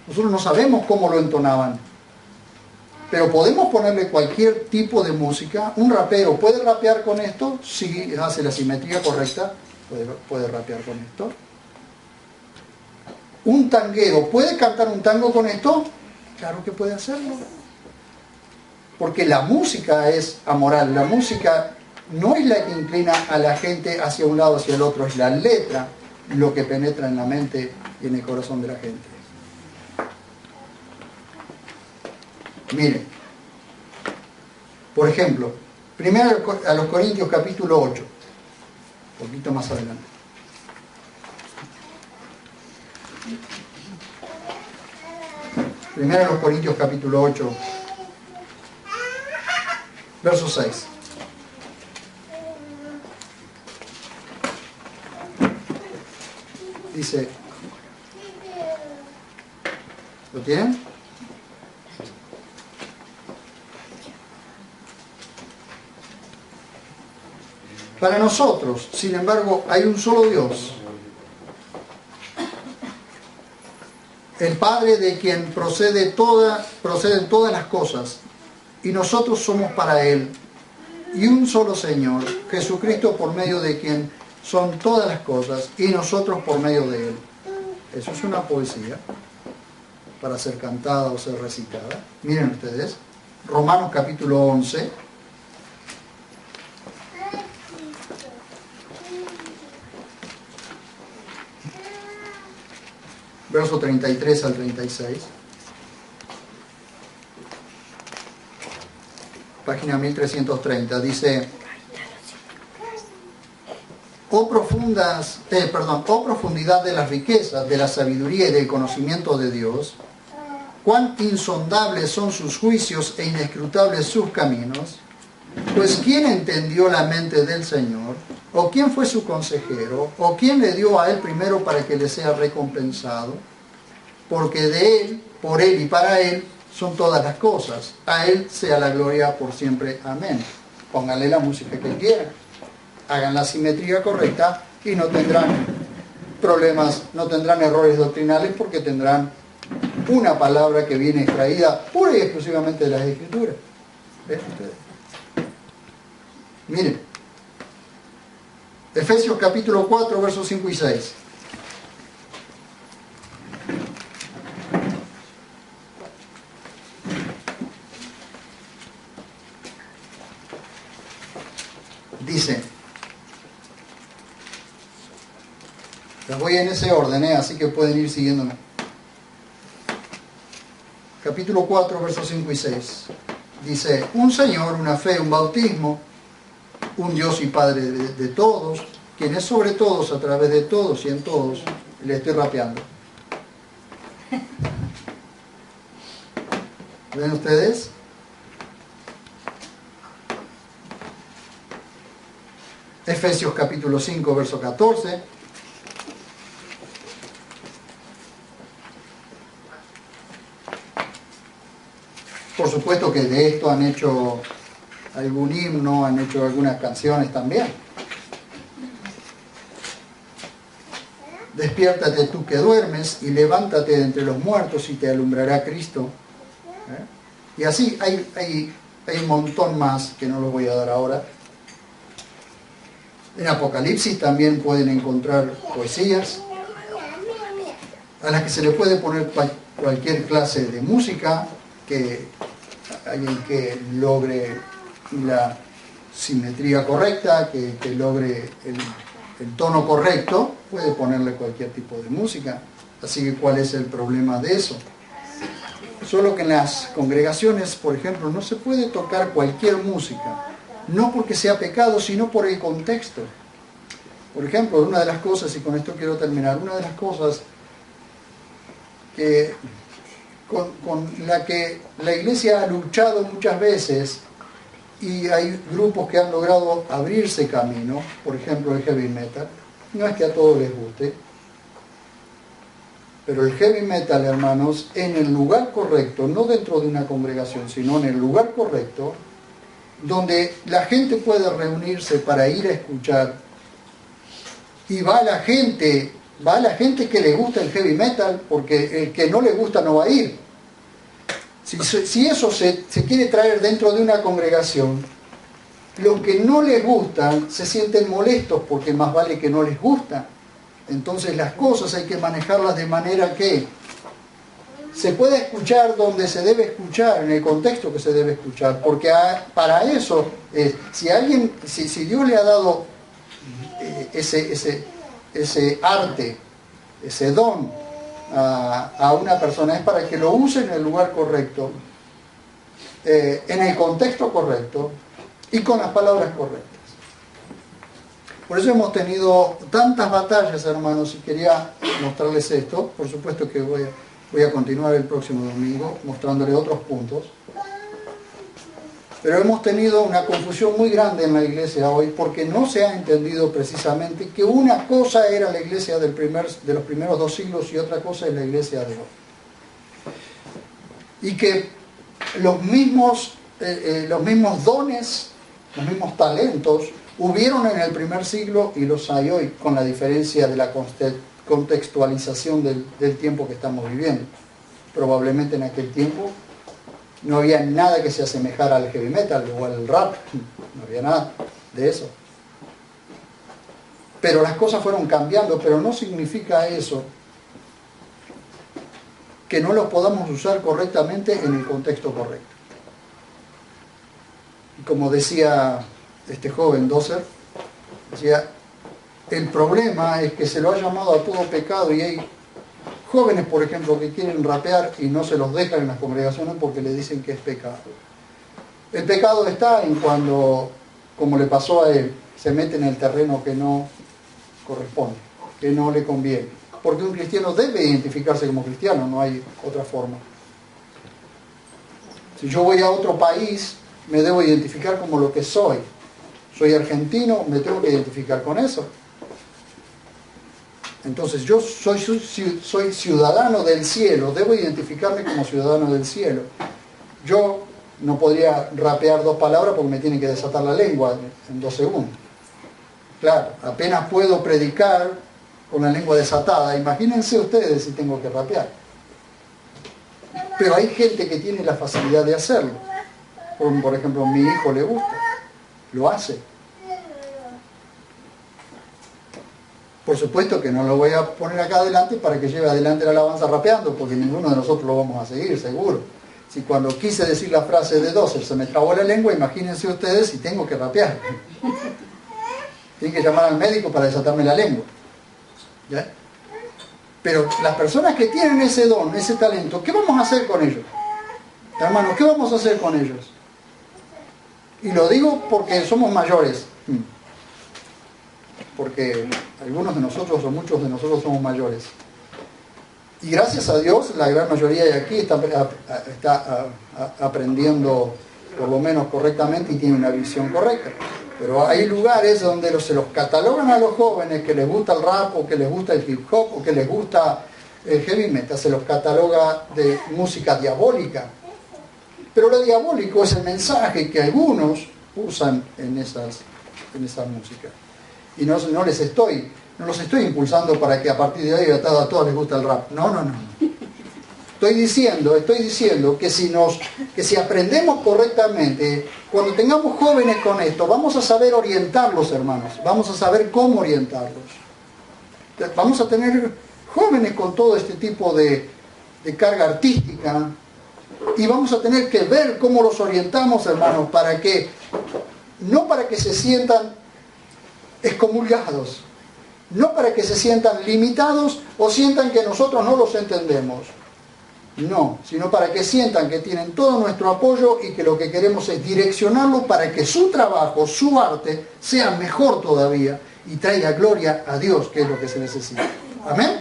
Nosotros no sabemos cómo lo entonaban. Pero podemos ponerle cualquier tipo de música. Un rapero puede rapear con esto, si hace la simetría correcta, puede rapear con esto. Un tanguero puede cantar un tango con esto, claro que puede hacerlo. Porque la música es amoral, la música no es la que inclina a la gente hacia un lado o hacia el otro, es la letra lo que penetra en la mente y en el corazón de la gente. Miren, por ejemplo, primero a los Corintios capítulo 8, un poquito más adelante. Primero a los Corintios capítulo 8, verso 6. Dice, ¿lo tienen? Para nosotros, sin embargo, hay un solo Dios, el Padre de quien proceden todas las cosas, y nosotros somos para Él, y un solo Señor, Jesucristo, por medio de quien son todas las cosas, y nosotros por medio de Él. Eso es una poesía para ser cantada o ser recitada. Miren ustedes, Romanos capítulo 11, verso 33 al 36. Página 1330, dice: oh profundidad de las riquezas, de la sabiduría y del conocimiento de Dios, cuán insondables son sus juicios e inescrutables sus caminos, pues ¿quién entendió la mente del Señor? ¿O quién fue su consejero? ¿O quién le dio a él primero para que le sea recompensado? Porque de él, por él y para él son todas las cosas. A él sea la gloria por siempre. Amén. Pónganle la música que quieran. Hagan la simetría correcta y no tendrán problemas, no tendrán errores doctrinales porque tendrán una palabra que viene extraída pura y exclusivamente de las Escrituras. ¿Ven ustedes? Miren, Efesios capítulo 4, versos 5 y 6. Dice, las voy en ese orden, así que pueden ir siguiéndome. Capítulo 4, versos 5 y 6. Dice, un Señor, una fe, un bautismo, un Dios y Padre de todos, quien es sobre todos, a través de todos y en todos. Le estoy rapeando. ¿Ven ustedes? Efesios capítulo 5, verso 14. Por supuesto que de esto han hecho algún himno, han hecho algunas canciones también. Despiértate tú que duermes y levántate de entre los muertos y te alumbrará Cristo. Y así hay un montón más que no los voy a dar ahora. En Apocalipsis también pueden encontrar poesías a las que se le puede poner cualquier clase de música, que alguien que logre la simetría correcta, que logre el tono correcto, puede ponerle cualquier tipo de música. Así que, ¿cuál es el problema de eso? Solo que en las congregaciones, por ejemplo, no se puede tocar cualquier música, no porque sea pecado, sino por el contexto. Por ejemplo, una de las cosas, y con esto quiero terminar, una de las cosas que con la que la iglesia ha luchado muchas veces, y hay grupos que han logrado abrirse camino, por ejemplo el heavy metal, no es que a todos les guste, pero el heavy metal, hermanos, en el lugar correcto, no dentro de una congregación, sino en el lugar correcto, donde la gente puede reunirse para ir a escuchar, y va la gente que le gusta el heavy metal, porque el que no le gusta no va a ir. Si eso se quiere traer dentro de una congregación, los que no les gustan se sienten molestos porque más vale que no les gusta. Entonces las cosas hay que manejarlas de manera que se pueda escuchar donde se debe escuchar, en el contexto que se debe escuchar, porque para eso, si Dios le ha dado ese arte, ese don a una persona, es para que lo use en el lugar correcto, en el contexto correcto y con las palabras correctas. Por eso hemos tenido tantas batallas, hermanos, y quería mostrarles esto. Por supuesto que voy a continuar el próximo domingo mostrándoles otros puntos. Pero hemos tenido una confusión muy grande en la iglesia hoy porque no se ha entendido precisamente que una cosa era la iglesia de los primeros 2 siglos y otra cosa es la iglesia de hoy. Y que los mismos dones, los mismos talentos hubieron en el primer siglo y los hay hoy, con la diferencia de la contextualización del tiempo que estamos viviendo. Probablemente en aquel tiempo no había nada que se asemejara al heavy metal o al rap, no había nada de eso. Pero las cosas fueron cambiando, pero no significa eso que no los podamos usar correctamente en el contexto correcto. Y como decía este joven Dozer, decía, el problema es que se lo ha llamado a todo pecado y hay jóvenes, por ejemplo, que quieren rapear y no se los dejan en las congregaciones porque le dicen que es pecado. El pecado está en cuando, como le pasó a él, se mete en el terreno que no corresponde, que no le conviene. Porque un cristiano debe identificarse como cristiano, no hay otra forma. Si yo voy a otro país, me debo identificar como lo que soy. Soy argentino, me tengo que identificar con eso. Entonces yo soy ciudadano del cielo, debo identificarme como ciudadano del cielo. Yo no podría rapear 2 palabras porque me tiene que desatar la lengua en 2 segundos. Claro, apenas puedo predicar con la lengua desatada. Imagínense ustedes si tengo que rapear. Pero hay gente que tiene la facilidad de hacerlo. Por ejemplo, a mi hijo le gusta, lo hace. Por supuesto que no lo voy a poner acá adelante para que lleve adelante la alabanza rapeando, porque ninguno de nosotros lo vamos a seguir, seguro. Si cuando quise decir la frase de Dozer se me trabó la lengua, imagínense ustedes si tengo que rapear. Tienen que llamar al médico para desatarme la lengua. ¿Ya? Pero las personas que tienen ese don, ese talento, ¿qué vamos a hacer con ellos? Hermanos, ¿qué vamos a hacer con ellos? Y lo digo porque somos mayores. Porque algunos de nosotros o muchos de nosotros somos mayores. Y gracias a Dios, la gran mayoría de aquí está aprendiendo por lo menos correctamente y tiene una visión correcta. Pero hay lugares donde se los catalogan a los jóvenes que les gusta el rap o que les gusta el hip hop o que les gusta el heavy metal, se los cataloga de música diabólica. Pero lo diabólico es el mensaje que algunos usan en esa música. Y no los estoy impulsando para que a partir de ahí a todos les gusta el rap. No. Estoy diciendo que si aprendemos correctamente, cuando tengamos jóvenes con esto, vamos a saber orientarlos, hermanos. Vamos a saber cómo orientarlos. Vamos a tener jóvenes con todo este tipo de carga artística y vamos a tener que ver cómo los orientamos, hermanos, no para que se sientan excomulgados, no para que se sientan limitados o sientan que nosotros no los entendemos. No, sino para que sientan que tienen todo nuestro apoyo y que lo que queremos es direccionarlo para que su trabajo, su arte, sea mejor todavía y traiga gloria a Dios, que es lo que se necesita. ¿Amén?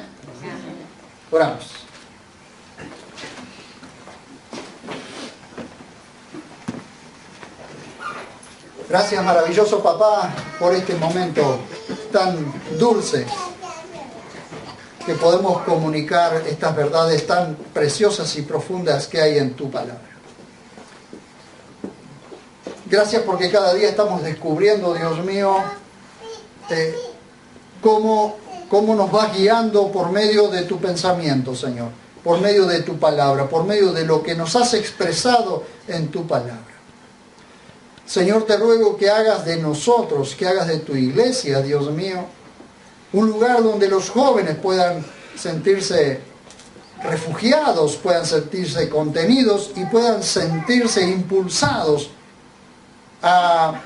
Oramos. Gracias, maravilloso papá, por este momento tan dulce que podemos comunicar estas verdades tan preciosas y profundas que hay en tu palabra. Gracias porque cada día estamos descubriendo, Dios mío, cómo nos vas guiando por medio de tu pensamiento, Señor, por medio de tu palabra, por medio de lo que nos has expresado en tu palabra. Señor, te ruego que hagas de nosotros, que hagas de tu iglesia, Dios mío, un lugar donde los jóvenes puedan sentirse refugiados, puedan sentirse contenidos y puedan sentirse impulsados a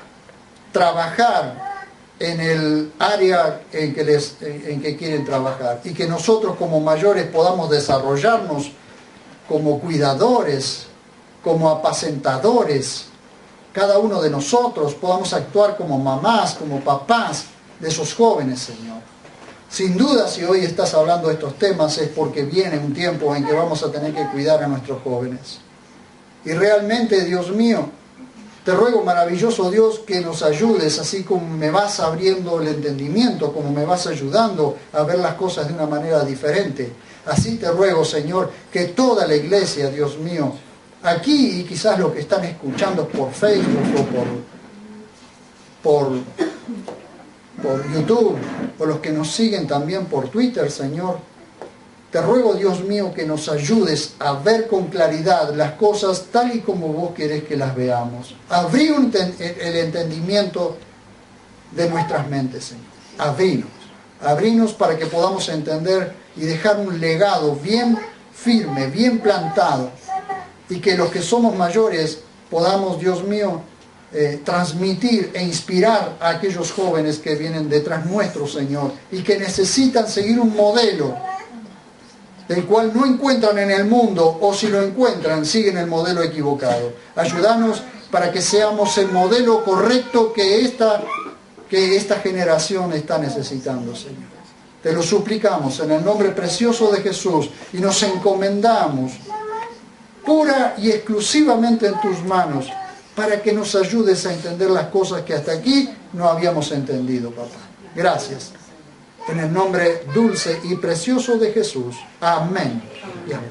trabajar en el área en que quieren trabajar. Y que nosotros como mayores podamos desarrollarnos como cuidadores, como apacentadores. Cada uno de nosotros podamos actuar como mamás, como papás de esos jóvenes, Señor. Sin duda, si hoy estás hablando de estos temas es porque viene un tiempo en que vamos a tener que cuidar a nuestros jóvenes. Y realmente, Dios mío, te ruego, maravilloso Dios, que nos ayudes, así como me vas abriendo el entendimiento, como me vas ayudando a ver las cosas de una manera diferente. Así te ruego, Señor, que toda la iglesia, Dios mío, aquí y quizás los que están escuchando por Facebook o por YouTube, o los que nos siguen también por Twitter, Señor, te ruego, Dios mío, que nos ayudes a ver con claridad las cosas tal y como vos querés que las veamos. Abrí el entendimiento de nuestras mentes, Señor. Abrinos para que podamos entender y dejar un legado bien firme, bien plantado, y que los que somos mayores podamos, Dios mío, transmitir e inspirar a aquellos jóvenes que vienen detrás nuestro, Señor, y que necesitan seguir un modelo del cual no encuentran en el mundo, o si lo encuentran, siguen el modelo equivocado. Ayúdanos para que seamos el modelo correcto que esta generación está necesitando, Señor. Te lo suplicamos en el nombre precioso de Jesús y nos encomendamos pura y exclusivamente en tus manos, para que nos ayudes a entender las cosas que hasta aquí no habíamos entendido, papá. Gracias. En el nombre dulce y precioso de Jesús. Amén. Y amén.